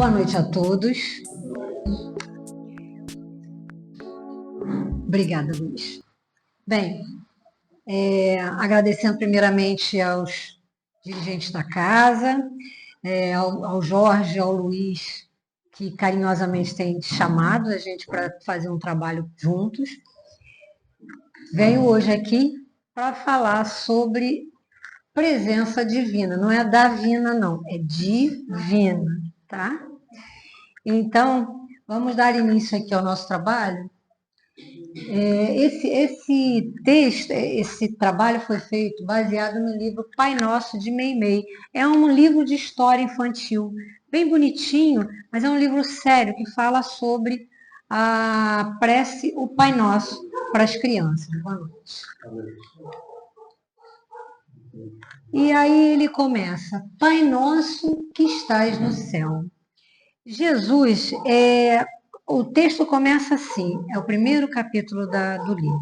Boa noite a todos. Obrigada, Luiz. Bem, agradecendo primeiramente aos dirigentes da casa, ao Jorge, ao Luiz, que carinhosamente têm chamado a gente para fazer um trabalho juntos. Venho hoje aqui para falar sobre presença divina. Não é davina, não, é divina, tá? Então, vamos dar início aqui ao nosso trabalho. Esse trabalho foi feito baseado no livro Pai Nosso, de Meimei. É um livro de história infantil, bem bonitinho, mas é um livro sério que fala sobre a prece, o Pai Nosso, para as crianças. Boa noite. E aí ele começa: Pai Nosso que estás no céu. Jesus, o texto começa assim, é o primeiro capítulo do livro.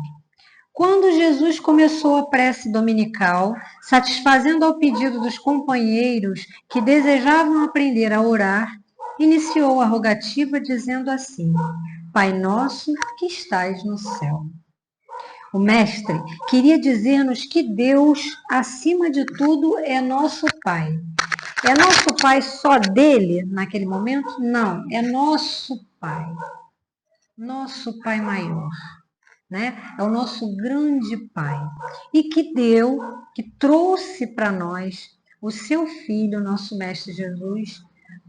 Quando Jesus começou a prece dominical, satisfazendo ao pedido dos companheiros que desejavam aprender a orar, iniciou a rogativa dizendo assim: Pai nosso que estais no céu. O mestre queria dizer-nos que Deus, acima de tudo, é nosso Pai. É nosso Pai só dele naquele momento? Não, é nosso Pai maior, né? É o nosso grande Pai. E que trouxe para nós o seu Filho, nosso Mestre Jesus,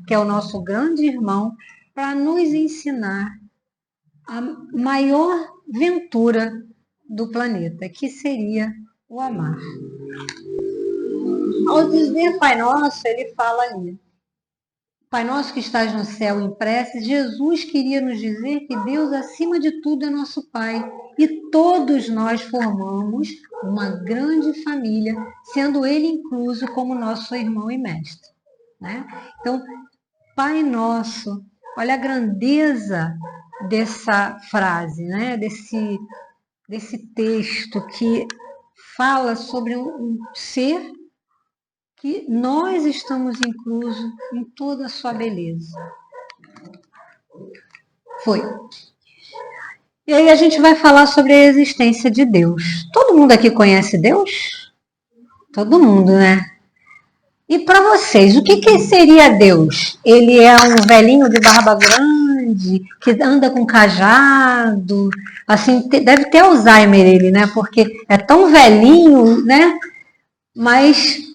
que é o nosso grande irmão, para nos ensinar a maior ventura do planeta, que seria o amar. Ao dizer Pai Nosso, ele fala ali: Pai Nosso que estás no céu, em prece, Jesus queria nos dizer que Deus, acima de tudo, é nosso Pai. E todos nós formamos uma grande família, sendo Ele incluso como nosso irmão e mestre, né? Então, Pai Nosso, olha a grandeza dessa frase, né? Desse texto que fala sobre um ser que nós estamos inclusos em toda a sua beleza. Foi. E aí a gente vai falar sobre a existência de Deus. Todo mundo aqui conhece Deus? Todo mundo, né? E para vocês, o que seria Deus? Ele é um velhinho de barba grande, que anda com cajado, assim, deve ter Alzheimer ele, né? Porque é tão velhinho, né? Mas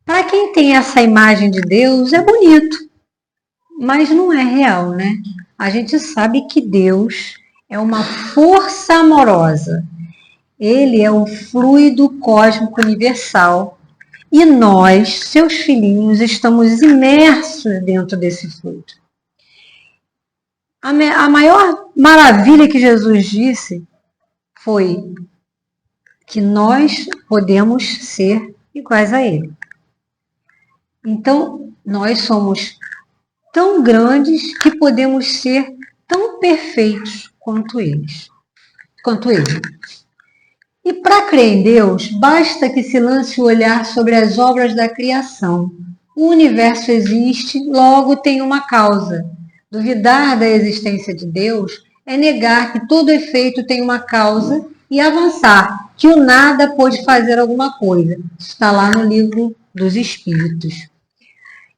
para quem tem essa imagem de Deus, é bonito, mas não é real, né? A gente sabe que Deus é uma força amorosa. Ele é um fluido cósmico universal e nós, seus filhinhos, estamos imersos dentro desse fluido. A maior maravilha que Jesus disse foi que nós podemos ser iguais a Ele. Então, nós somos tão grandes que podemos ser tão perfeitos quanto Ele. E para crer em Deus, basta que se lance o olhar sobre as obras da criação. O universo existe, logo tem uma causa. Duvidar da existência de Deus é negar que todo efeito tem uma causa e avançar que o nada pode fazer alguma coisa. Está lá no livro dos Espíritos.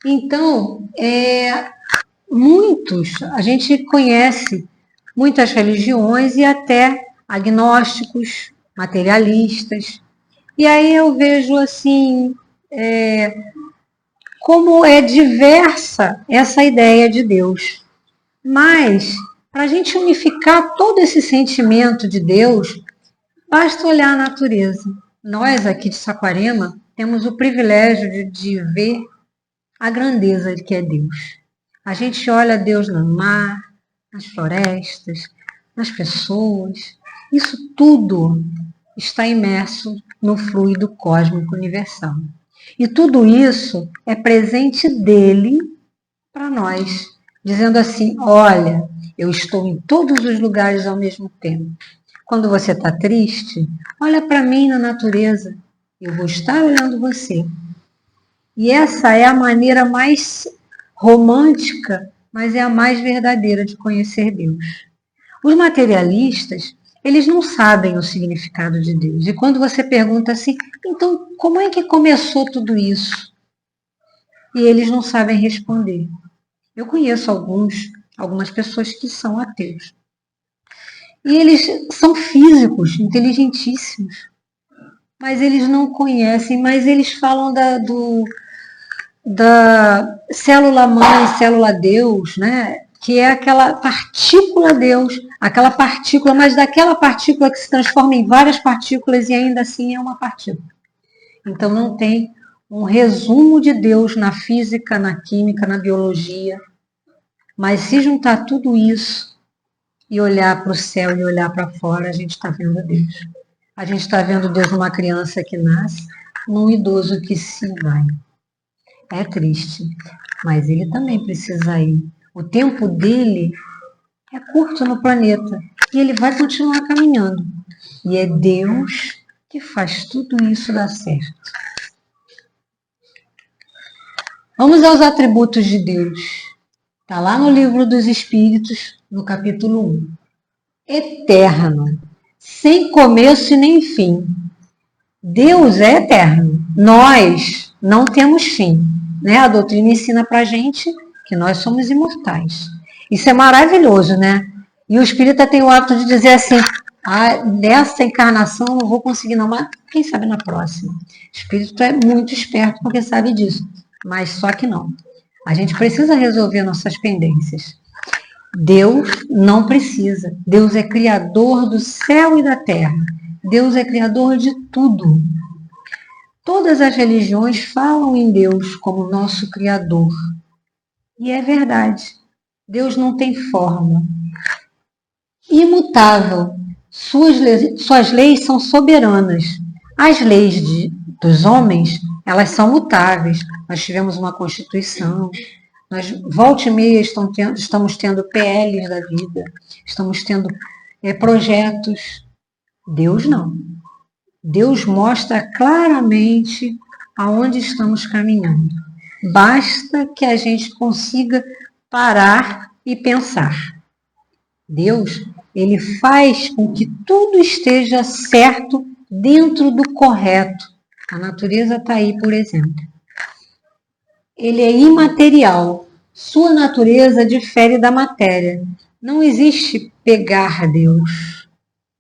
Então, a gente conhece muitas religiões e até agnósticos, materialistas. E aí eu vejo assim, como é diversa essa ideia de Deus. Mas, para a gente unificar todo esse sentimento de Deus, basta olhar a natureza. Nós aqui de Saquarema temos o privilégio de ver a grandeza que é Deus. A gente olha Deus no mar, nas florestas, nas pessoas. Isso tudo está imerso no fluido cósmico universal. E tudo isso é presente dele para nós, dizendo assim: olha, eu estou em todos os lugares ao mesmo tempo. Quando você está triste, olha para mim na natureza, eu vou estar olhando você. E essa é a maneira mais romântica, mas é a mais verdadeira de conhecer Deus. Os materialistas, eles não sabem o significado de Deus. E quando você pergunta assim, então como é que começou tudo isso? E eles não sabem responder. Eu conheço algumas pessoas que são ateus. E eles são físicos, inteligentíssimos. Mas eles não conhecem, mas eles falam da célula-mãe, célula-Deus, né? Que é aquela partícula Deus, aquela partícula, mas daquela partícula que se transforma em várias partículas e ainda assim é uma partícula. Então não tem um resumo de Deus na física, na química, na biologia. Mas se juntar tudo isso e olhar para o céu e olhar para fora, a gente está vendo Deus. A gente está vendo Deus numa criança que nasce, num idoso que se vai. É triste, mas ele também precisa ir. O tempo dele é curto no planeta e ele vai continuar caminhando. E é Deus que faz tudo isso dar certo. Vamos aos atributos de Deus. Está lá no livro dos Espíritos, no capítulo 1. Eterno, sem começo e nem fim. Deus é eterno. Nós não temos fim. Né? A doutrina ensina para a gente que nós somos imortais. Isso é maravilhoso, né? E o espírita tem o hábito de dizer assim, nessa encarnação eu não vou conseguir não, mas quem sabe na próxima. O espírito é muito esperto porque sabe disso, mas só que não. A gente precisa resolver nossas pendências. Deus não precisa. Deus é criador do céu e da terra. Deus é criador de tudo. Todas as religiões falam em Deus como nosso criador. E é verdade. Deus não tem forma. Imutável. Suas leis são soberanas. As leis dos homens, elas são mutáveis. Nós tivemos uma Constituição. Nós, volta e meia, estamos tendo PLs da vida. Estamos tendo projetos. Deus não. Deus mostra claramente aonde estamos caminhando. Basta que a gente consiga parar e pensar. Deus, ele faz com que tudo esteja certo dentro do correto. A natureza está aí, por exemplo. Ele é imaterial. Sua natureza difere da matéria. Não existe pegar Deus.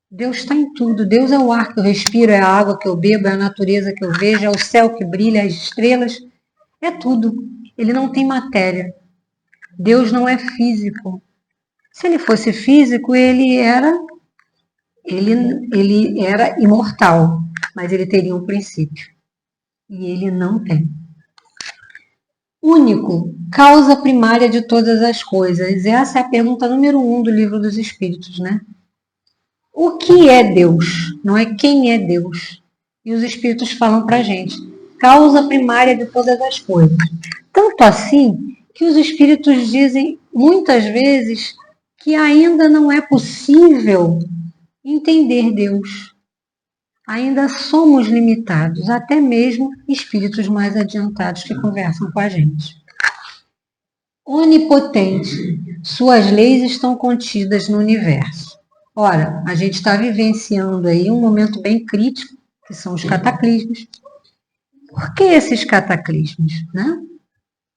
Deus está em tudo. Deus é o ar que eu respiro, é a água que eu bebo, é a natureza que eu vejo, é o céu que brilha, as estrelas. É tudo. Ele não tem matéria. Deus não é físico. Se ele fosse físico, ele era imortal, mas ele teria um princípio. E ele não tem. Único, causa primária de todas as coisas. Essa é a pergunta número 1 do Livro dos Espíritos, né? O que é Deus? Não é quem é Deus. E os Espíritos falam pra gente. Causa primária de todas as coisas. Tanto assim que os Espíritos dizem muitas vezes que ainda não é possível entender Deus. Ainda somos limitados, até mesmo espíritos mais adiantados que conversam com a gente. Onipotente, suas leis estão contidas no universo. Ora, a gente está vivenciando aí um momento bem crítico, que são os cataclismos. Por que esses cataclismos, né?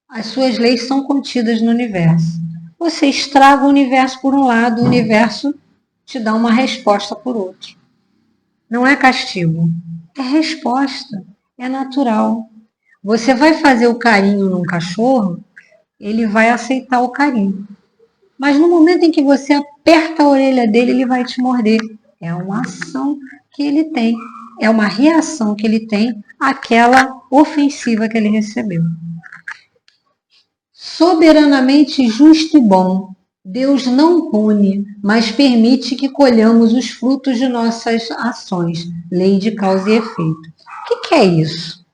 As suas leis são contidas no universo. Você estraga o universo por um lado, o universo te dá uma resposta por outro. Não é castigo, é resposta, é natural. Você vai fazer o carinho num cachorro, ele vai aceitar o carinho. Mas no momento em que você aperta a orelha dele, ele vai te morder. É uma ação que ele tem, é uma reação que ele tem àquela ofensiva que ele recebeu. Soberanamente justo e bom, Deus não pune, mas permite que colhamos os frutos de nossas ações, lei de causa e efeito. O que é isso?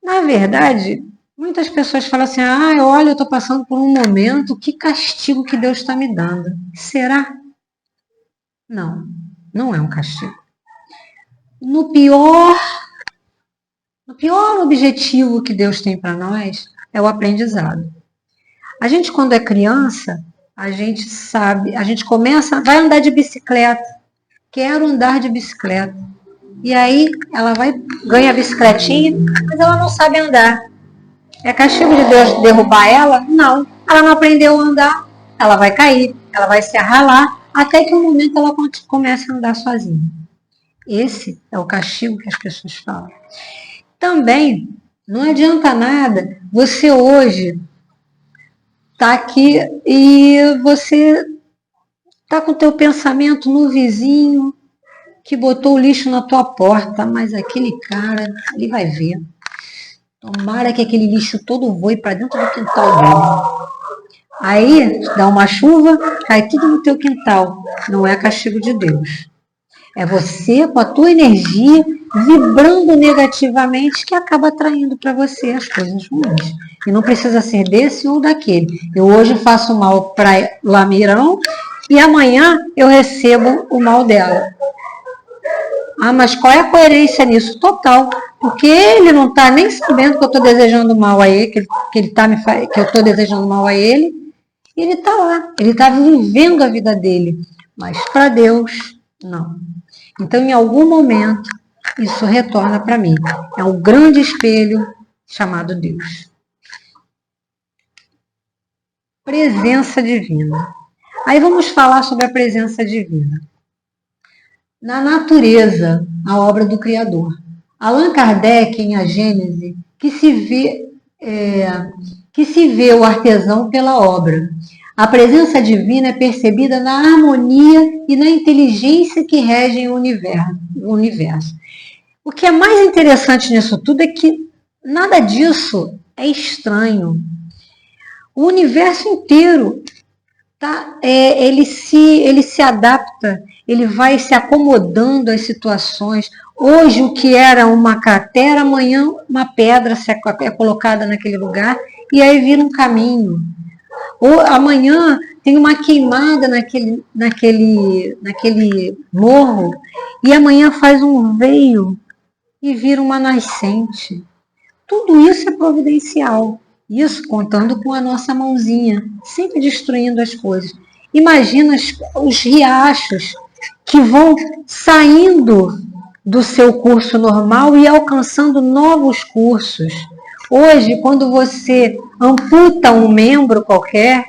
Na verdade, muitas pessoas falam assim, olha, eu estou passando por um momento, que castigo que Deus está me dando. Será? Não, não é um castigo. No pior objetivo que Deus tem para nós é o aprendizado. A gente, quando é criança, a gente sabe, a gente começa, vai andar de bicicleta. Quero andar de bicicleta. E aí ela vai, ganha a bicicletinha, mas ela não sabe andar. É castigo de Deus derrubar ela? Não. Ela não aprendeu a andar, ela vai cair, ela vai se arralar, até que um momento ela comece a andar sozinha. Esse é o castigo que as pessoas falam. Também, não adianta nada você hoje tá aqui e você tá com o teu pensamento no vizinho que botou o lixo na tua porta, mas aquele cara, ele vai ver. Tomara que aquele lixo todo voe para dentro do quintal dele. Aí dá uma chuva, cai tudo no teu quintal. Não é castigo de Deus. É você, com a tua energia, vibrando negativamente, que acaba atraindo para você as coisas ruins. E não precisa ser desse ou daquele. Eu hoje faço mal para Lamirão e amanhã eu recebo o mal dela. Ah, mas qual é a coerência nisso? Total. Porque ele não está nem sabendo que eu estou desejando mal a ele, que eu estou desejando mal a ele. E ele está lá. Ele está vivendo a vida dele. Mas para Deus, não. Então, em algum momento, isso retorna para mim. É um grande espelho chamado Deus. Presença divina. Aí vamos falar sobre a presença divina. Na natureza, a obra do Criador. Allan Kardec, em A Gênese, que se vê o artesão pela obra. A presença divina é percebida na harmonia e na inteligência que regem o universo. O que é mais interessante nisso tudo é que nada disso é estranho. O universo inteiro ele se adapta, ele vai se acomodando às situações. Hoje, o que era uma cratera, amanhã uma pedra é colocada naquele lugar e aí vira um caminho. Ou amanhã tem uma queimada naquele morro e amanhã faz um veio e vira uma nascente. Tudo isso é providencial. Isso contando com a nossa mãozinha, sempre destruindo as coisas. Imagina os riachos que vão saindo do seu curso normal e alcançando novos cursos. Hoje, quando você amputa um membro qualquer,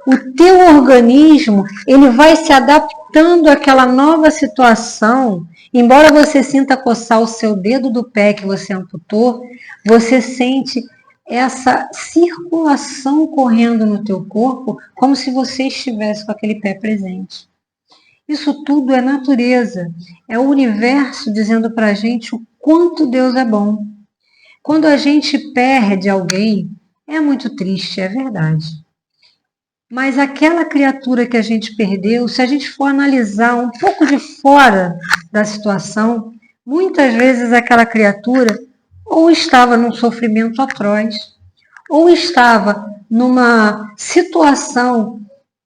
o teu organismo ele vai se adaptando àquela nova situação. Embora você sinta coçar o seu dedo do pé que você amputou, você sente essa circulação correndo no teu corpo como se você estivesse com aquele pé presente. Isso tudo é natureza, é o universo dizendo para a gente o quanto Deus é bom. Quando a gente perde alguém, é muito triste, é verdade. Mas aquela criatura que a gente perdeu, se a gente for analisar um pouco de fora da situação, muitas vezes aquela criatura ou estava num sofrimento atroz, ou estava numa situação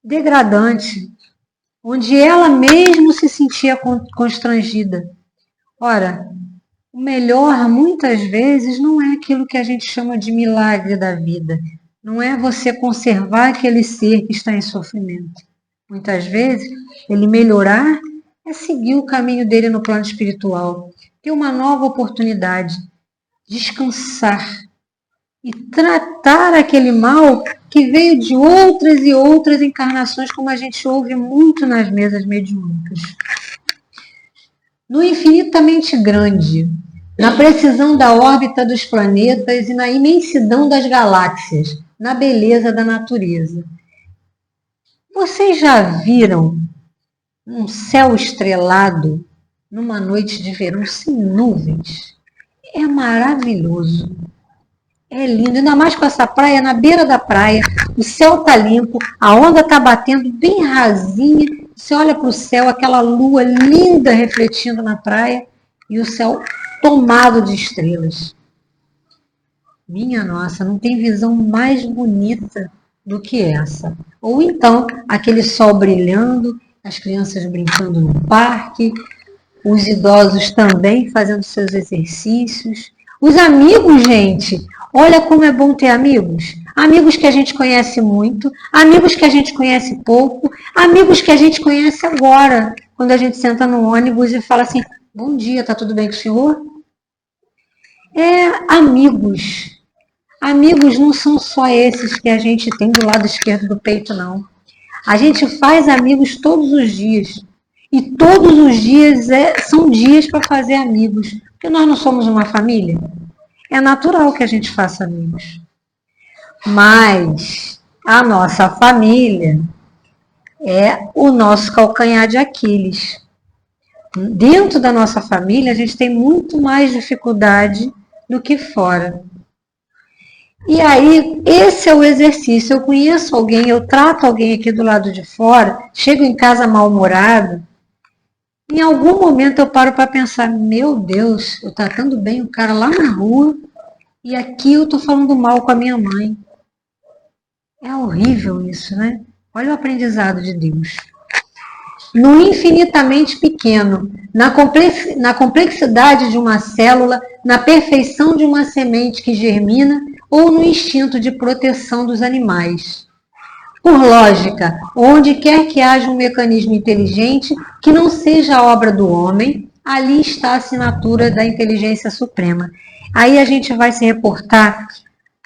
degradante, onde ela mesma se sentia constrangida. Ora, o melhor, muitas vezes, não é aquilo que a gente chama de milagre da vida. Não é você conservar aquele ser que está em sofrimento. Muitas vezes, ele melhorar é seguir o caminho dele no plano espiritual, ter uma nova oportunidade, descansar e tratar aquele mal que veio de outras e outras encarnações, como a gente ouve muito nas mesas mediúnicas. No infinitamente grande, na precisão da órbita dos planetas e na imensidão das galáxias, na beleza da natureza. Vocês já viram um céu estrelado numa noite de verão sem nuvens? É maravilhoso. É lindo, ainda mais com essa praia, na beira da praia, o céu tá limpo, a onda tá batendo bem rasinha, você olha para o céu, aquela lua linda refletindo na praia e o céu tomado de estrelas. Minha nossa, não tem visão mais bonita do que essa. Ou então, aquele sol brilhando, as crianças brincando no parque, os idosos também fazendo seus exercícios. Os amigos, gente, olha como é bom ter amigos. amigos que a gente conhece muito, amigos que a gente conhece pouco, amigos que a gente conhece agora, quando a gente senta no ônibus e fala assim, bom dia, tá tudo bem com o senhor? Amigos. Amigos não são só esses que a gente tem do lado esquerdo do peito, não. A gente faz amigos todos os dias. E todos os dias são dias para fazer amigos. Porque nós não somos uma família. É natural que a gente faça amigos. Mas a nossa família é o nosso calcanhar de Aquiles. Dentro da nossa família, a gente tem muito mais dificuldade do que fora. E aí, esse é o exercício. Eu conheço alguém, eu trato alguém aqui do lado de fora, chego em casa mal-humorado, em algum momento eu paro para pensar, meu Deus, eu tratando bem o cara lá na rua e aqui eu estou falando mal com a minha mãe. É horrível isso, né? Olha o aprendizado de Deus. No infinitamente pequeno, na complexidade de uma célula, na perfeição de uma semente que germina ou no instinto de proteção dos animais. Por lógica, onde quer que haja um mecanismo inteligente que não seja a obra do homem, ali está a assinatura da inteligência suprema. Aí a gente vai se reportar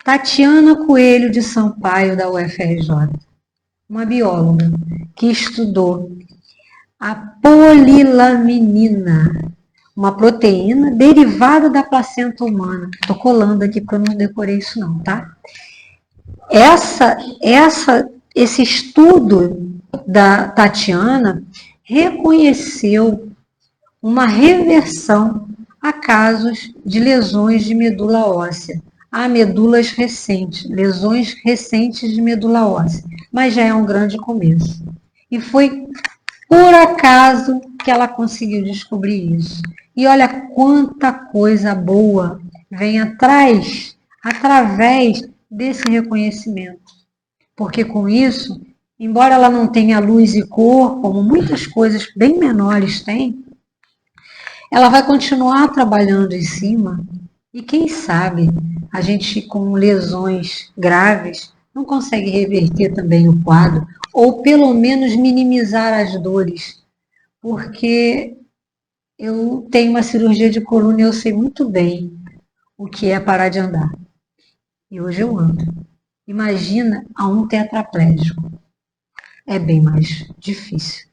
Tatiana Coelho de Sampaio, da UFRJ, uma bióloga que estudou a polilaminina, uma proteína derivada da placenta humana. Estou colando aqui porque eu não decorei isso não, tá? Esse estudo da Tatiana reconheceu uma reversão a casos de lesões de medula óssea. Há medulas recentes, lesões recentes de medula óssea, mas já é um grande começo. E foi por acaso que ela conseguiu descobrir isso. E olha quanta coisa boa vem atrás, através desse reconhecimento. Porque com isso, embora ela não tenha luz e cor, como muitas coisas bem menores têm, ela vai continuar trabalhando em cima. E quem sabe a gente com lesões graves não consegue reverter também o quadro, ou pelo menos minimizar as dores, porque eu tenho uma cirurgia de coluna e eu sei muito bem o que é parar de andar. E hoje eu ando. Imagina a um tetraplégico. É bem mais difícil.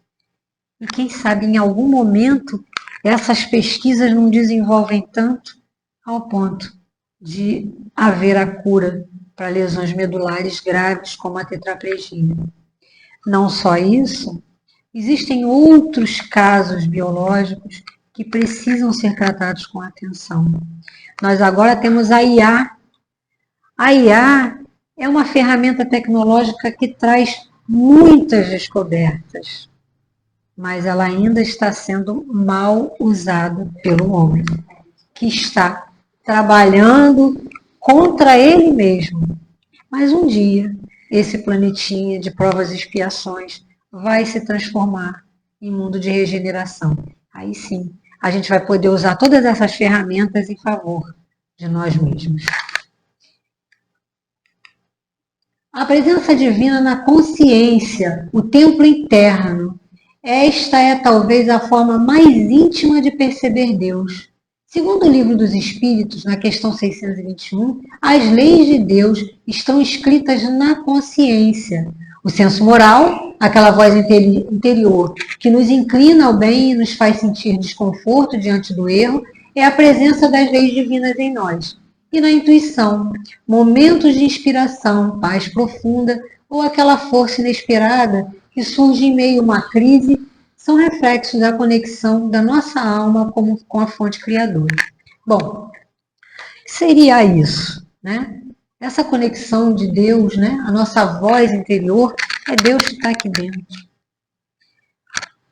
E quem sabe em algum momento essas pesquisas não desenvolvem tanto ao ponto de haver a cura para lesões medulares graves como a tetraplegia. Não só isso, existem outros casos biológicos que precisam ser tratados com atenção. Nós agora temos a IA. A IA é uma ferramenta tecnológica que traz muitas descobertas, mas ela ainda está sendo mal usada pelo homem, que está trabalhando contra ele mesmo. Mas um dia, esse planetinha de provas e expiações vai se transformar em mundo de regeneração. Aí sim, a gente vai poder usar todas essas ferramentas em favor de nós mesmos. A presença divina na consciência, o templo interno. Esta é talvez a forma mais íntima de perceber Deus. Segundo o Livro dos Espíritos, na questão 621, as leis de Deus estão escritas na consciência. O senso moral, aquela voz interior que nos inclina ao bem e nos faz sentir desconforto diante do erro, é a presença das leis divinas em nós. E na intuição, momentos de inspiração, paz profunda ou aquela força inesperada que surge em meio a uma crise, são reflexos da conexão da nossa alma com a fonte criadora. Bom, seria isso, né? Essa conexão de Deus, né? A nossa voz interior, é Deus que está aqui dentro.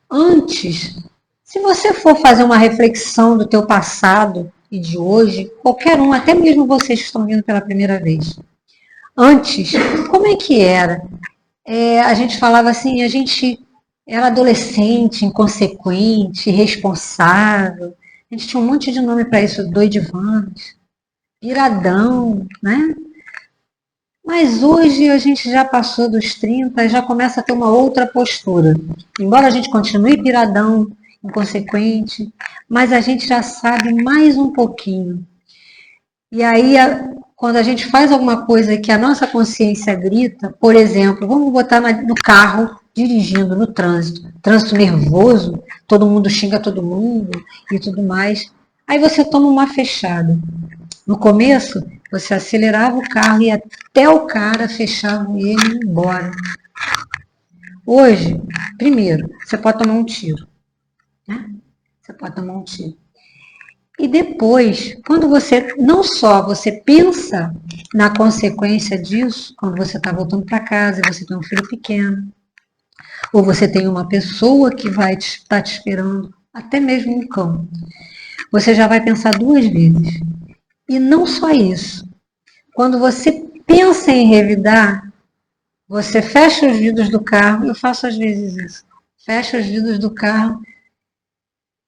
Antes, se você for fazer uma reflexão do teu passado e de hoje, qualquer um, até mesmo vocês que estão vindo pela primeira vez. Antes, como é que era? A gente falava assim, a gente era adolescente, inconsequente, irresponsável. A gente tinha um monte de nome para isso, doidivanos, piradão, né? Mas hoje a gente já passou dos 30 e já começa a ter uma outra postura. Embora a gente continue piradão, inconsequente, mas a gente já sabe mais um pouquinho. E aí, quando a gente faz alguma coisa que a nossa consciência grita, por exemplo, vamos botar no carro, dirigindo no trânsito nervoso, todo mundo xinga todo mundo e tudo mais. Aí você toma uma fechada. No começo, você acelerava o carro e até o cara fechava ele e ia embora. Hoje, primeiro, você pode tomar um tiro. Né? Você pode tomar um tiro. E depois, quando você, não só você pensa na consequência disso, quando você está voltando para casa e você tem um filho pequeno, ou você tem uma pessoa que vai estar te esperando, até mesmo um cão, você já vai pensar duas vezes. E não só isso. Quando você pensa em revidar, você fecha os vidros do carro, eu faço às vezes isso, fecha os vidros do carro,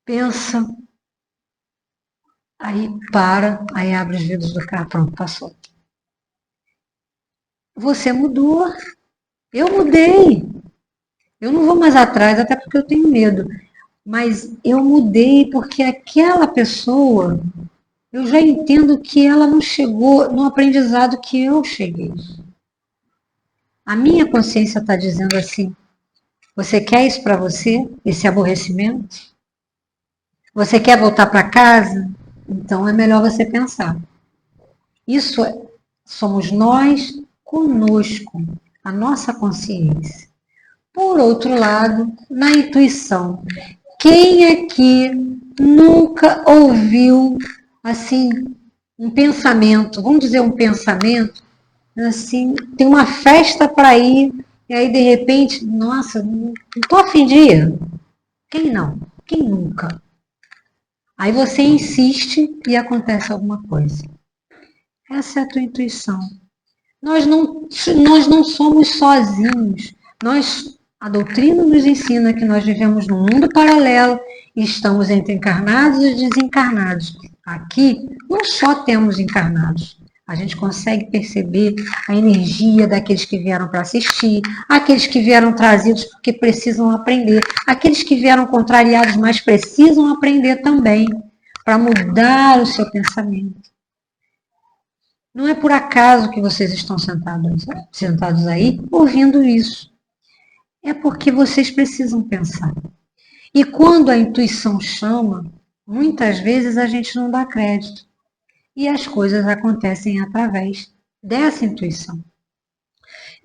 pensa, aí para, aí abre os vidros do carro, pronto, passou. Você mudou, eu mudei, eu não vou mais atrás, até porque eu tenho medo, mas eu mudei porque aquela pessoa, eu já entendo que ela não chegou no aprendizado que eu cheguei. A minha consciência está dizendo assim, você quer isso para você, esse aborrecimento? Você quer voltar para casa? Então é melhor você pensar. Isso somos nós conosco, a nossa consciência. Por outro lado, na intuição. Quem aqui nunca ouviu assim um pensamento, vamos dizer um pensamento, assim, tem uma festa para ir e aí de repente, nossa, não estou a fim de ir. Quem não? Quem nunca? Aí você insiste e acontece alguma coisa. Essa é a tua intuição. Nós não somos sozinhos. A doutrina nos ensina que nós vivemos num mundo paralelo e estamos entre encarnados e desencarnados. Aqui não só temos encarnados, a gente consegue perceber a energia daqueles que vieram para assistir, aqueles que vieram trazidos porque precisam aprender, aqueles que vieram contrariados, mas precisam aprender também para mudar o seu pensamento. Não é por acaso que vocês estão sentados aí ouvindo isso. É porque vocês precisam pensar. E quando a intuição chama, muitas vezes a gente não dá crédito. E as coisas acontecem através dessa intuição.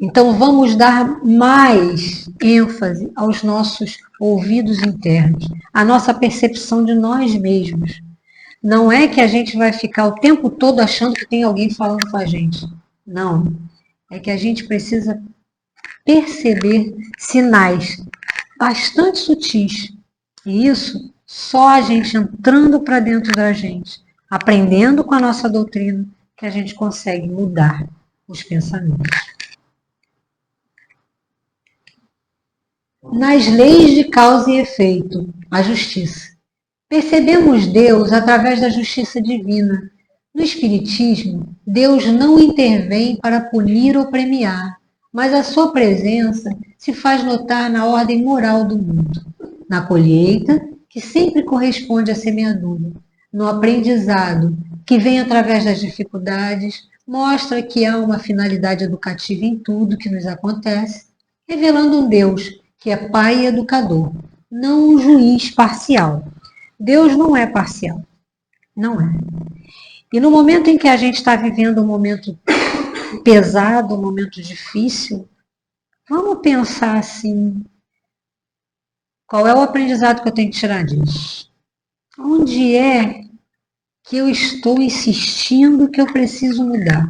Então vamos dar mais ênfase aos nossos ouvidos internos, à nossa percepção de nós mesmos. Não é que a gente vai ficar o tempo todo achando que tem alguém falando com a gente. Não. É que a gente precisa perceber sinais bastante sutis. E isso só a gente entrando para dentro da gente, aprendendo com a nossa doutrina, que a gente consegue mudar os pensamentos. Nas leis de causa e efeito, a justiça. Percebemos Deus através da justiça divina. No Espiritismo, Deus não intervém para punir ou premiar, mas a sua presença se faz notar na ordem moral do mundo, na colheita, que sempre corresponde à semeadura, no aprendizado, que vem através das dificuldades, mostra que há uma finalidade educativa em tudo que nos acontece, revelando um Deus que é Pai e Educador, não um juiz parcial. Deus não é parcial, não é. E no momento em que a gente está vivendo um momento pesado, um momento difícil, vamos pensar assim, qual é o aprendizado que eu tenho que tirar disso? Onde é que eu estou insistindo que eu preciso mudar?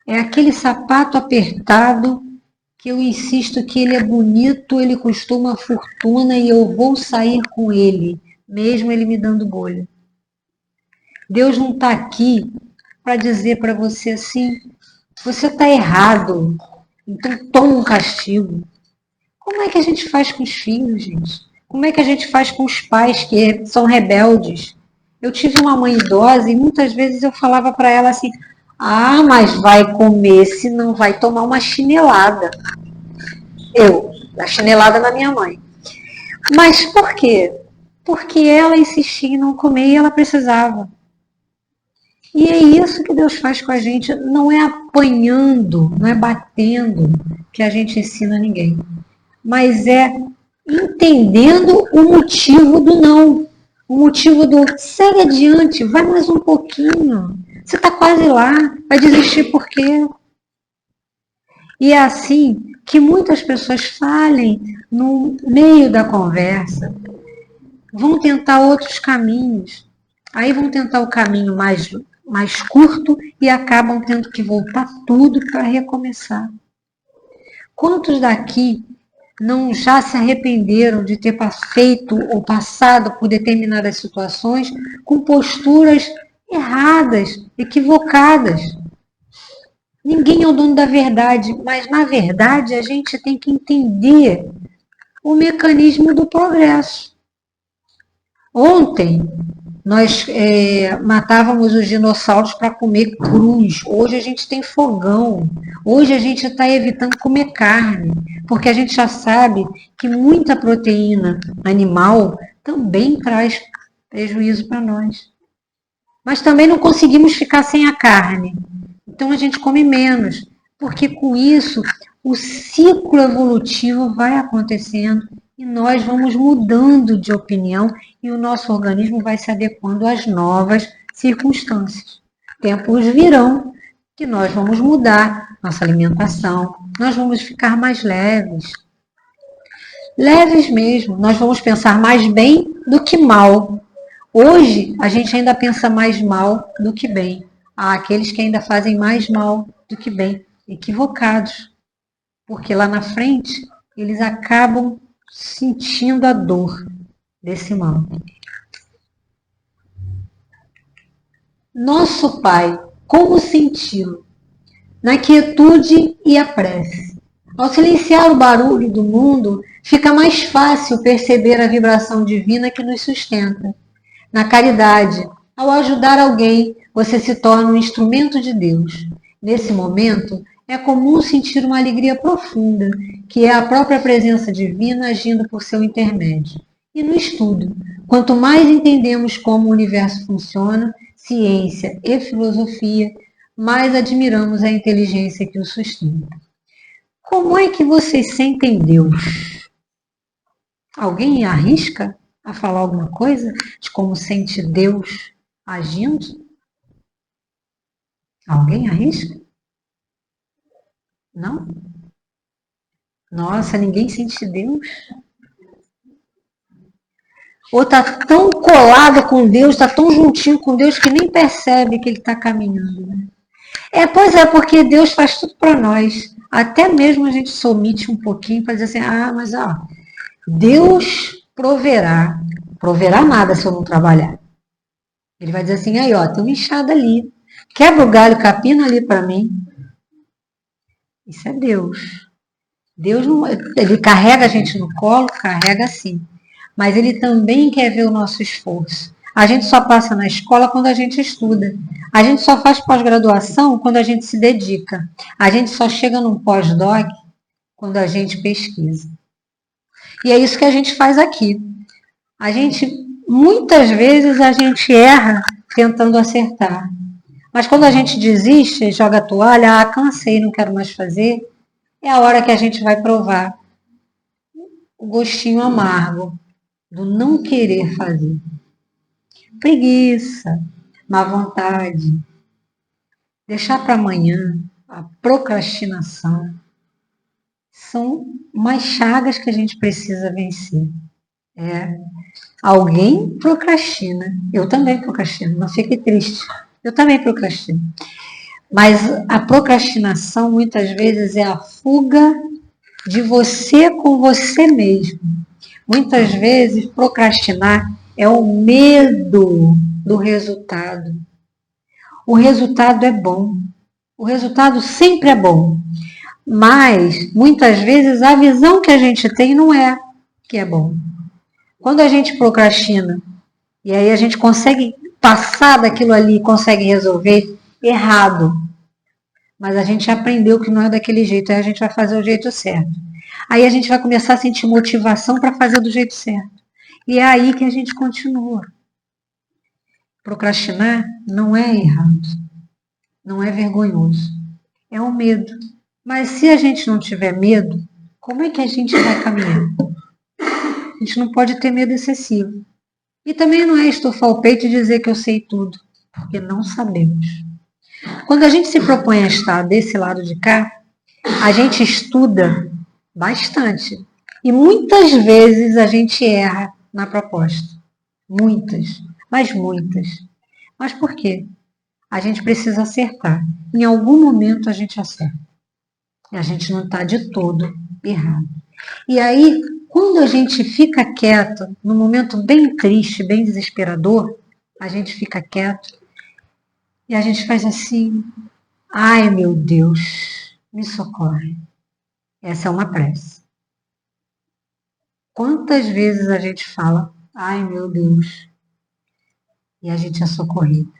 É aquele sapato apertado que eu insisto que ele é bonito, ele custou uma fortuna e eu vou sair com ele, mesmo ele me dando bolha. Deus não está aqui para dizer para você assim, você está errado, então toma um castigo. Como é que a gente faz com os filhos, gente? Como é que a gente faz com os pais que são rebeldes? Eu tive uma mãe idosa e muitas vezes eu falava para ela assim, Ah, mas vai comer se não vai tomar uma chinelada. A chinelada na minha mãe. Mas por quê? Porque ela insistia em não comer e ela precisava. E é isso que Deus faz com a gente, não é apanhando, não é batendo que a gente ensina ninguém, mas é entendendo o motivo do não, o motivo do segue adiante, vai mais um pouquinho, você está quase lá, vai desistir por quê? E é assim que muitas pessoas falem no meio da conversa, vão tentar outros caminhos, aí vão tentar o caminho mais curto e acabam tendo que voltar tudo para recomeçar. Quantos daqui não já se arrependeram de ter feito ou passado por determinadas situações com posturas erradas, equivocadas? Ninguém é o dono da verdade, mas na verdade a gente tem que entender o mecanismo do progresso. Ontem nós matávamos os dinossauros para comer crus. Hoje a gente tem fogão. Hoje a gente está evitando comer carne, porque a gente já sabe que muita proteína animal também traz prejuízo para nós. Mas também não conseguimos ficar sem a carne. Então a gente come menos, porque com isso o ciclo evolutivo vai acontecendo e nós vamos mudando de opinião e o nosso organismo vai se adequando às novas circunstâncias. Tempos virão que nós vamos mudar nossa alimentação, nós vamos ficar mais leves. Leves mesmo, nós vamos pensar mais bem do que mal. Hoje, a gente ainda pensa mais mal do que bem. Há aqueles que ainda fazem mais mal do que bem, equivocados. Porque lá na frente, eles acabam sentindo a dor desse mal. Nosso Pai, como senti-lo? Na quietude e a prece. Ao silenciar o barulho do mundo, fica mais fácil perceber a vibração divina que nos sustenta. Na caridade, ao ajudar alguém, você se torna um instrumento de Deus. Nesse momento, é comum sentir uma alegria profunda, que é a própria presença divina agindo por seu intermédio. E no estudo, quanto mais entendemos como o universo funciona, ciência e filosofia, mais admiramos a inteligência que o sustenta. Como é que vocês sentem Deus? Alguém arrisca a falar alguma coisa de como sente Deus agindo? Alguém arrisca? Não? Nossa, ninguém sente Deus? Ou está tão colado com Deus, está tão juntinho com Deus que nem percebe que ele está caminhando. Né? Pois é, porque Deus faz tudo para nós. Até mesmo a gente se omite um pouquinho para dizer assim, mas Deus proverá. Proverá nada se eu não trabalhar. Ele vai dizer assim, aí tem uma enxada ali. Quebra o galho, capina ali para mim. Isso é Deus. Deus não, ele carrega a gente no colo, carrega sim. Mas ele também quer ver o nosso esforço. A gente só passa na escola quando a gente estuda. A gente só faz pós-graduação quando a gente se dedica. A gente só chega num pós-doc quando a gente pesquisa. E é isso que a gente faz aqui. Muitas vezes a gente erra tentando acertar. Mas quando a gente desiste, joga a toalha, cansei, não quero mais fazer, é a hora que a gente vai provar o gostinho amargo do não querer fazer. Preguiça, má vontade, deixar para amanhã, a procrastinação, são mais chagas que a gente precisa vencer. Alguém procrastina. Eu também procrastino, não fique triste. Eu também procrastino. Mas a procrastinação, muitas vezes, é a fuga de você com você mesmo. Muitas vezes, procrastinar é o medo do resultado. O resultado é bom. O resultado sempre é bom. Mas, muitas vezes, a visão que a gente tem não é que é bom. Quando a gente procrastina, e aí a gente consegue passar daquilo ali, consegue resolver, errado. Mas a gente aprendeu que não é daquele jeito, aí a gente vai fazer o jeito certo. Aí a gente vai começar a sentir motivação para fazer do jeito certo. E é aí que a gente continua. Procrastinar não é errado, não é vergonhoso, é o medo. Mas se a gente não tiver medo, como é que a gente vai caminhar? A gente não pode ter medo excessivo. E também não é estufar o peito e dizer que eu sei tudo, porque não sabemos. Quando a gente se propõe a estar desse lado de cá, a gente estuda bastante. E muitas vezes a gente erra na proposta. Muitas, mas muitas. Mas por quê? A gente precisa acertar. Em algum momento a gente acerta. E a gente não está de todo errado. E aí, quando a gente fica quieto, num momento bem triste, bem desesperador, a gente fica quieto e a gente faz assim: ai meu Deus, me socorre. Essa é uma prece. Quantas vezes a gente fala, ai meu Deus, e a gente é socorrido?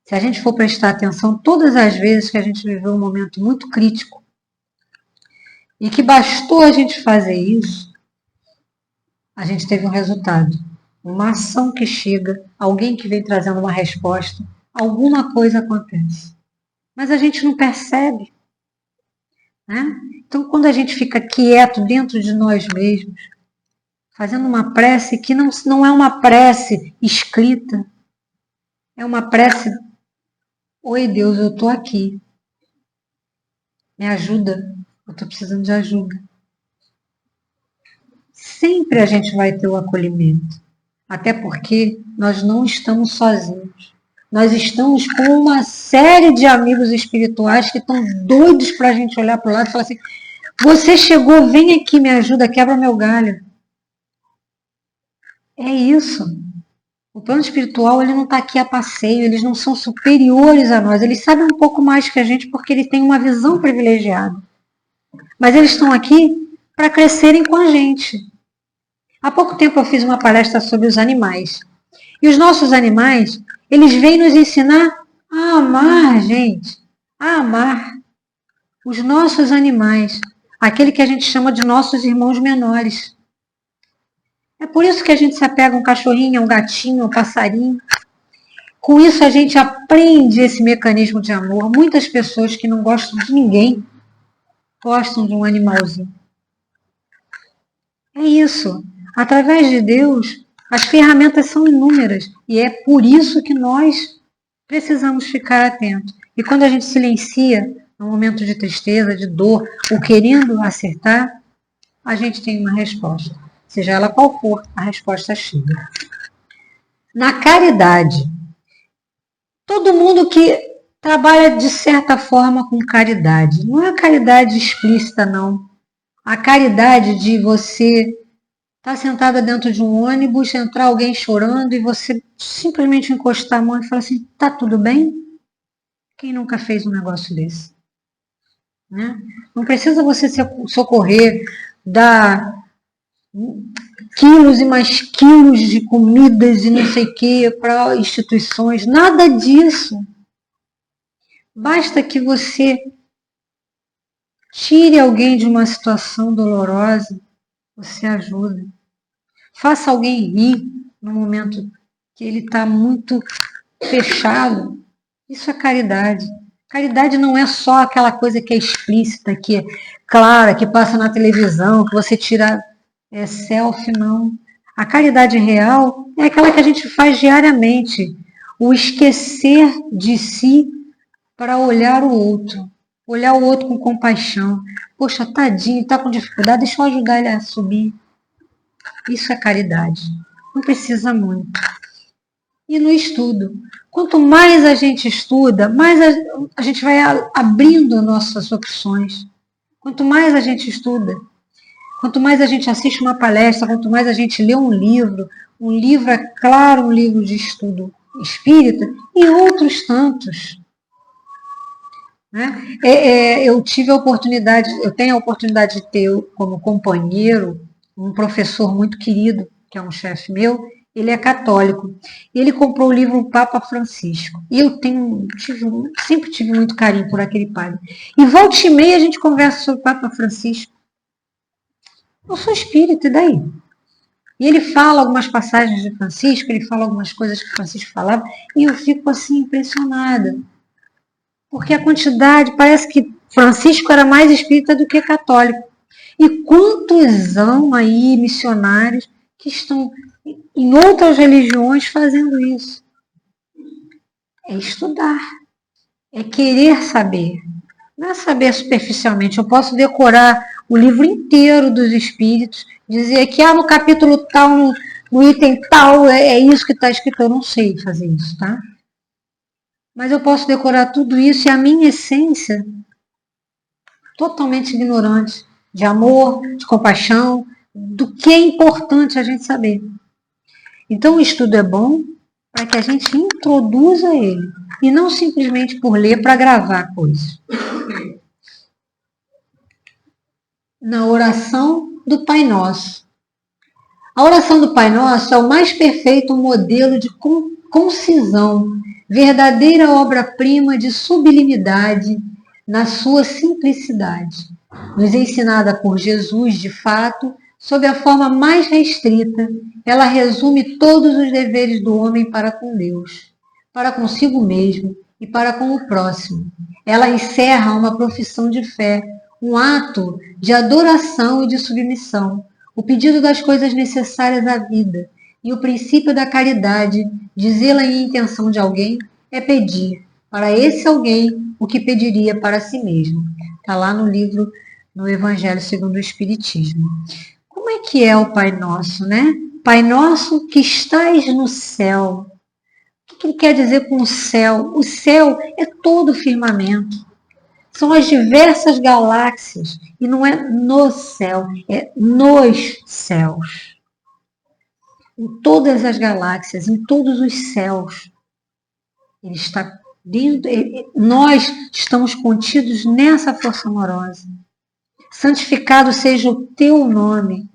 Se a gente for prestar atenção, todas as vezes que a gente viveu um momento muito crítico e que bastou a gente fazer isso, a gente teve um resultado. Uma ação que chega, alguém que vem trazendo uma resposta, alguma coisa acontece. Mas a gente não percebe. Né? Então, quando a gente fica quieto dentro de nós mesmos, fazendo uma prece que não é uma prece escrita, é uma prece: oi Deus, eu estou aqui, me ajuda, eu estou precisando de ajuda. Sempre a gente vai ter o acolhimento, até porque nós não estamos sozinhos. Nós estamos com uma série de amigos espirituais que estão doidos para a gente olhar para o lado e falar assim: você chegou, vem aqui, me ajuda, quebra meu galho. É isso. O plano espiritual, ele não está aqui a passeio, eles não são superiores a nós, eles sabem um pouco mais que a gente porque eles têm uma visão privilegiada. Mas eles estão aqui para crescerem com a gente. Há pouco tempo eu fiz uma palestra sobre os animais. E os nossos animais, eles vêm nos ensinar a amar, gente. A amar os nossos animais. Aquele que a gente chama de nossos irmãos menores. É por isso que a gente se apega a um cachorrinho, a um gatinho, a um passarinho. Com isso a gente aprende esse mecanismo de amor. Muitas pessoas que não gostam de ninguém gostam de um animalzinho. É isso. Através de Deus, as ferramentas são inúmeras. E é por isso que nós precisamos ficar atentos. E quando a gente silencia, no momento de tristeza, de dor, ou querendo acertar, a gente tem uma resposta. Seja ela qual for, a resposta chega. Na caridade, todo mundo que trabalha de certa forma com caridade, não é a caridade explícita, não. A caridade de você estar sentada dentro de um ônibus, entrar alguém chorando e você simplesmente encostar a mão e falar assim: tá tudo bem? Quem nunca fez um negócio desse? Né? Não precisa você se socorrer, dar quilos e mais quilos de comidas e não sei o que para instituições, nada disso. Basta que você tire alguém de uma situação dolorosa, você ajuda. Faça alguém rir no momento que ele está muito fechado. Isso é caridade. Caridade não é só aquela coisa que é explícita, que é clara, que passa na televisão, que você tira selfie, não. A caridade real é aquela que a gente faz diariamente. O esquecer de si para olhar o outro. Olhar o outro com compaixão. Poxa, tadinho, está com dificuldade, deixa eu ajudar ele a subir. Isso é caridade. Não precisa muito. E no estudo. Quanto mais a gente estuda, mais a gente vai abrindo nossas opções. Quanto mais a gente estuda, quanto mais a gente assiste uma palestra, quanto mais a gente lê um livro é claro, um livro de estudo espírita, e outros tantos. Né? Eu tive a oportunidade, eu tenho a oportunidade de ter como companheiro um professor muito querido, que é um chefe meu, Ele é católico. Ele comprou o livro Papa Francisco. E eu sempre tive muito carinho por aquele padre. E volta e meia a gente conversa sobre o Papa Francisco. Eu sou espírita, e daí? E ele fala algumas passagens de Francisco, ele fala algumas coisas que Francisco falava, e eu fico assim impressionada. Porque a quantidade, parece que Francisco era mais espírita do que católico. E quantos são aí missionários que estão em outras religiões fazendo isso? É estudar, é querer saber. Não é saber superficialmente. Eu posso decorar o livro inteiro dos Espíritos, dizer que no capítulo tal, no item tal, é isso que está escrito. Eu não sei fazer isso, tá? Mas eu posso decorar tudo isso e a minha essência, totalmente ignorante, de amor, de compaixão, do que é importante a gente saber. Então o estudo é bom para que a gente introduza ele, e não simplesmente por ler para gravar coisas. Na oração do Pai Nosso. A oração do Pai Nosso é o mais perfeito modelo de concisão, verdadeira obra-prima de sublimidade na sua simplicidade, nos ensinada por Jesus, de fato, sob a forma mais restrita. Ela resume todos os deveres do homem para com Deus, para consigo mesmo e para com o próximo. Ela encerra uma profissão de fé, um ato de adoração e de submissão, o pedido das coisas necessárias à vida e o princípio da caridade, dizê-la em intenção de alguém, é pedir para esse alguém o que pediria para si mesmo. Está lá no livro, no Evangelho segundo o Espiritismo. Como é que é o Pai Nosso, né? Pai Nosso que estás no céu. O que ele quer dizer com o céu? O céu é todo o firmamento. São as diversas galáxias. E não é no céu, é nos céus. Em todas as galáxias, em todos os céus. Ele está dentro, nós estamos contidos nessa força amorosa. Santificado seja o teu nome.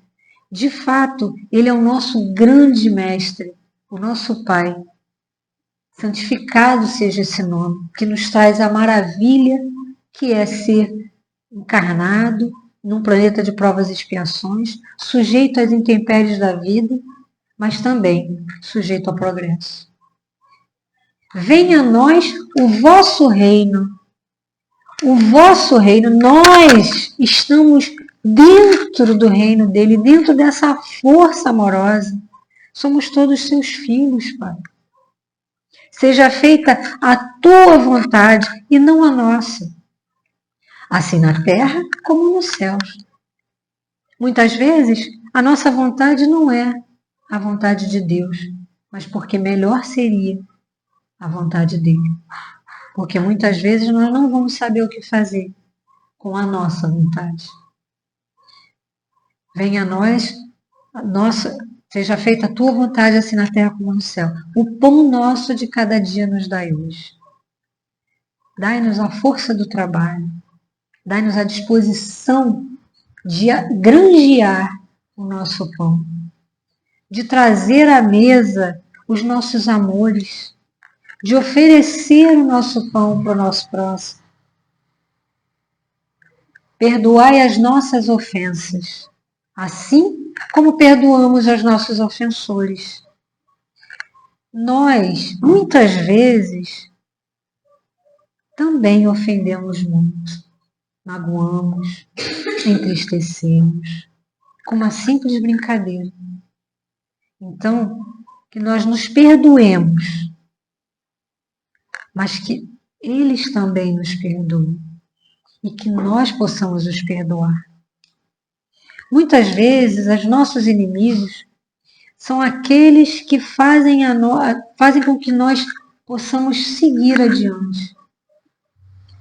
De fato, ele é o nosso grande mestre, o nosso Pai. Santificado seja esse nome, que nos traz a maravilha que é ser encarnado num planeta de provas e expiações, sujeito às intempéries da vida, mas também sujeito ao progresso. Venha a nós o vosso reino. O vosso reino, nós estamos dentro do reino dele, dentro dessa força amorosa. Somos todos seus filhos, Pai. Seja feita a tua vontade e não a nossa. Assim na terra como nos céus. Muitas vezes, a nossa vontade não é a vontade de Deus, mas porque melhor seria a vontade dele. Porque muitas vezes nós não vamos saber o que fazer com a nossa vontade. Venha a nós, seja feita a tua vontade, assim na terra como no céu. O pão nosso de cada dia nos dai hoje. Dai-nos a força do trabalho. Dai-nos a disposição de granjear o nosso pão. De trazer à mesa os nossos amores. De oferecer o nosso pão para o nosso próximo. Perdoai as nossas ofensas, assim como perdoamos aos nossos ofensores. Nós, muitas vezes, também ofendemos muito, magoamos, entristecemos, com uma simples brincadeira. Então, que nós nos perdoemos, mas que eles também nos perdoem e que nós possamos os perdoar. Muitas vezes, os nossos inimigos são aqueles que fazem com que nós possamos seguir adiante.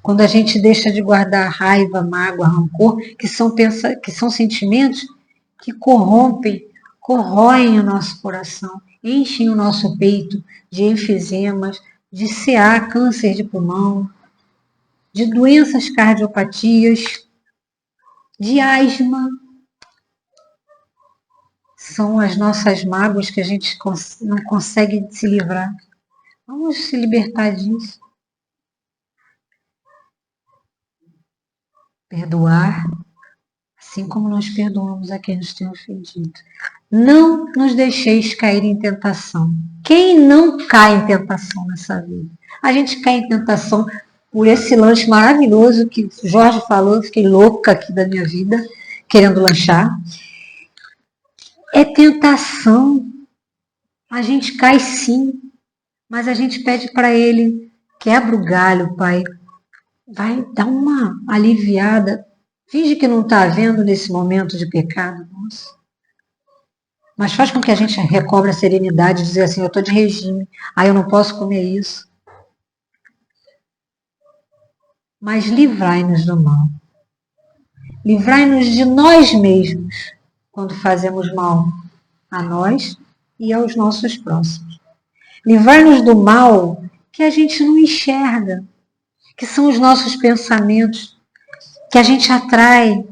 Quando a gente deixa de guardar raiva, mágoa, rancor, que são sentimentos que corroem o nosso coração, enchem o nosso peito de enfisemas, de CA, câncer de pulmão, de doenças cardiopatias, de asma. são as nossas mágoas que a gente não consegue se livrar. Vamos se libertar disso. Perdoar, assim como nós perdoamos a quem nos tem ofendido. Não nos deixeis cair em tentação. Quem não cai em tentação nessa vida? A gente cai em tentação por esse lanche maravilhoso que o Jorge falou, eu fiquei louca aqui da minha vida, querendo lanchar. É tentação. A gente cai sim, mas a gente pede para ele, quebra o galho, Pai. Vai dar uma aliviada. Finge que não está vendo nesse momento de pecado, nossa. Mas faz com que a gente recobre a serenidade e dizer assim, eu estou de regime, aí eu não posso comer isso. Mas livrai-nos do mal. Livrai-nos de nós mesmos, quando fazemos mal a nós e aos nossos próximos. Livrai-nos do mal que a gente não enxerga, que são os nossos pensamentos, que a gente atrai,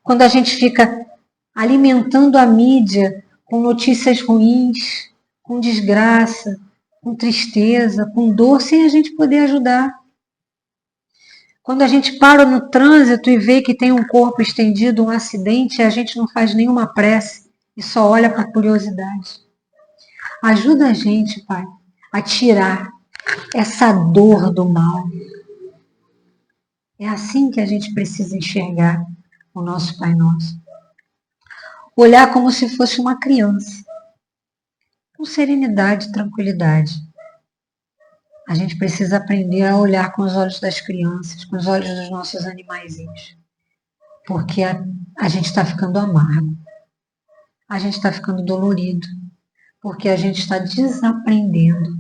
quando a gente fica alimentando a mídia com notícias ruins, com desgraça, com tristeza, com dor, sem a gente poder ajudar. Quando a gente para no trânsito e vê que tem um corpo estendido, um acidente, a gente não faz nenhuma prece e só olha por curiosidade. Ajuda a gente, Pai, a tirar essa dor do mal. É assim que a gente precisa enxergar o nosso Pai Nosso. Olhar como se fosse uma criança, com serenidade e tranquilidade. A gente precisa aprender a olhar com os olhos das crianças, com os olhos dos nossos animaizinhos. Porque a gente está ficando amargo. A gente está ficando dolorido. Porque a gente está desaprendendo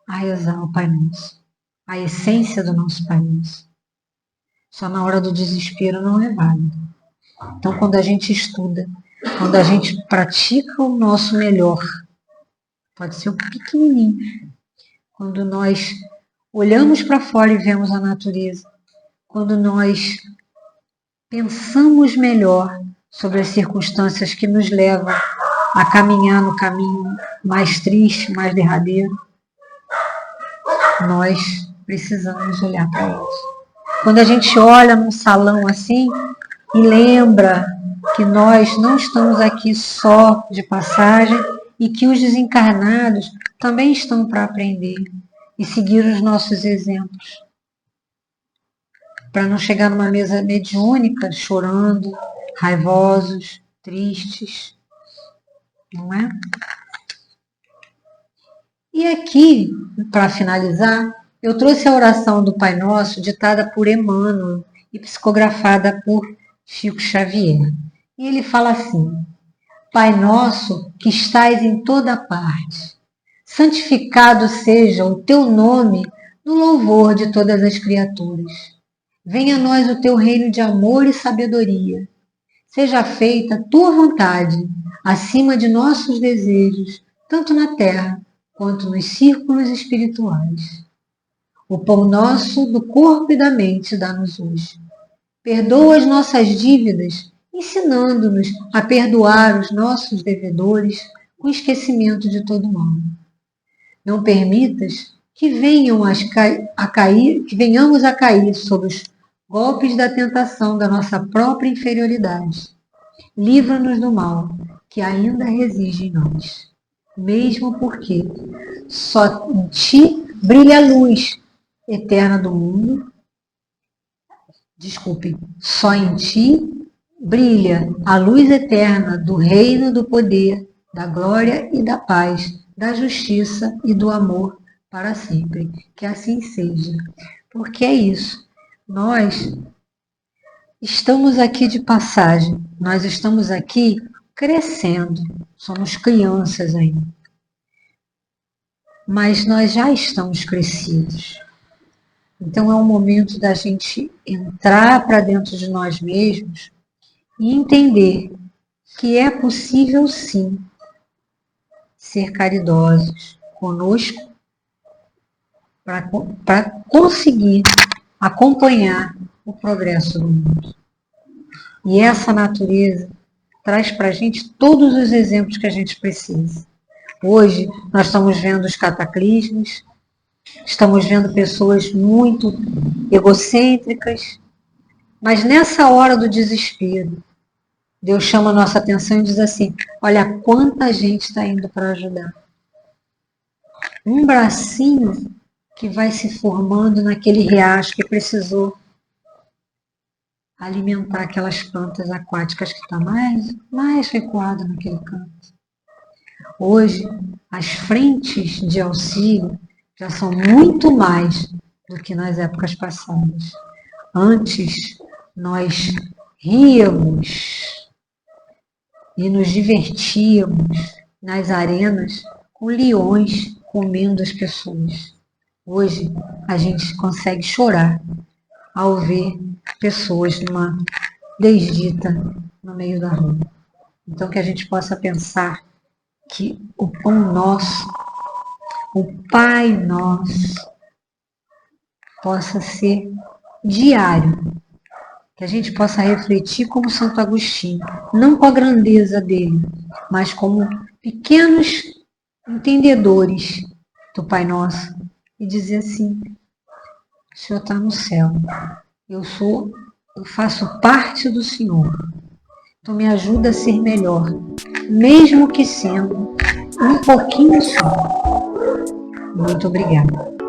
a rezar o Pai Nosso. A essência do nosso Pai Nosso. Só na hora do desespero não é válido. Então, quando a gente estuda, quando a gente pratica o nosso melhor, pode ser um pequenininho, quando nós olhamos para fora e vemos a natureza, quando nós pensamos melhor sobre as circunstâncias que nos levam a caminhar no caminho mais triste, mais derradeiro, nós precisamos olhar para isso. Quando a gente olha num salão assim e lembra que nós não estamos aqui só de passagem e que os desencarnados também estão para aprender e seguir os nossos exemplos. Para não chegar numa mesa mediúnica chorando, raivosos, tristes, não é? E aqui, para finalizar, eu trouxe a oração do Pai Nosso ditada por Emmanuel e psicografada por Chico Xavier. E ele fala assim: Pai Nosso que estais em toda parte, santificado seja o teu nome no louvor de todas as criaturas. Venha a nós o teu reino de amor e sabedoria. Seja feita a tua vontade, acima de nossos desejos, tanto na terra quanto nos círculos espirituais. O pão nosso do corpo e da mente dá-nos hoje. Perdoa as nossas dívidas, ensinando-nos a perdoar os nossos devedores com esquecimento de todo mal. Não permitas que venhamos a cair sob os golpes da tentação da nossa própria inferioridade. Livra-nos do mal que ainda reside em nós, mesmo porque só em ti brilha a luz eterna do mundo. Só em ti brilha a luz eterna do reino, do poder, da glória e da paz, da justiça e do amor para sempre. Que assim seja. Porque é isso. Nós estamos aqui de passagem. Nós estamos aqui crescendo. Somos crianças ainda. Mas nós já estamos crescidos. Então é um momento da gente entrar para dentro de nós mesmos e entender que é possível sim ser caridosos conosco para conseguir acompanhar o progresso do mundo. E essa natureza traz para a gente todos os exemplos que a gente precisa. Hoje nós estamos vendo os cataclismos, estamos vendo pessoas muito egocêntricas, mas nessa hora do desespero, Deus chama a nossa atenção e diz assim: olha quanta gente está indo para ajudar. Um bracinho que vai se formando naquele riacho que precisou alimentar aquelas plantas aquáticas que estão mais recuadas naquele canto. Hoje, as frentes de auxílio já são muito mais do que nas épocas passadas. Antes, nós ríamos e nos divertíamos nas arenas com leões comendo as pessoas. Hoje, a gente consegue chorar ao ver pessoas numa desdita no meio da rua. Então, que a gente possa pensar que o pão nosso, o Pai nosso, possa ser diário, que a gente possa refletir como Santo Agostinho, não com a grandeza dele, mas como pequenos entendedores do Pai Nosso, e dizer assim: o Senhor está no céu, eu faço parte do Senhor, então me ajuda a ser melhor, mesmo que sendo um pouquinho só. Muito obrigada.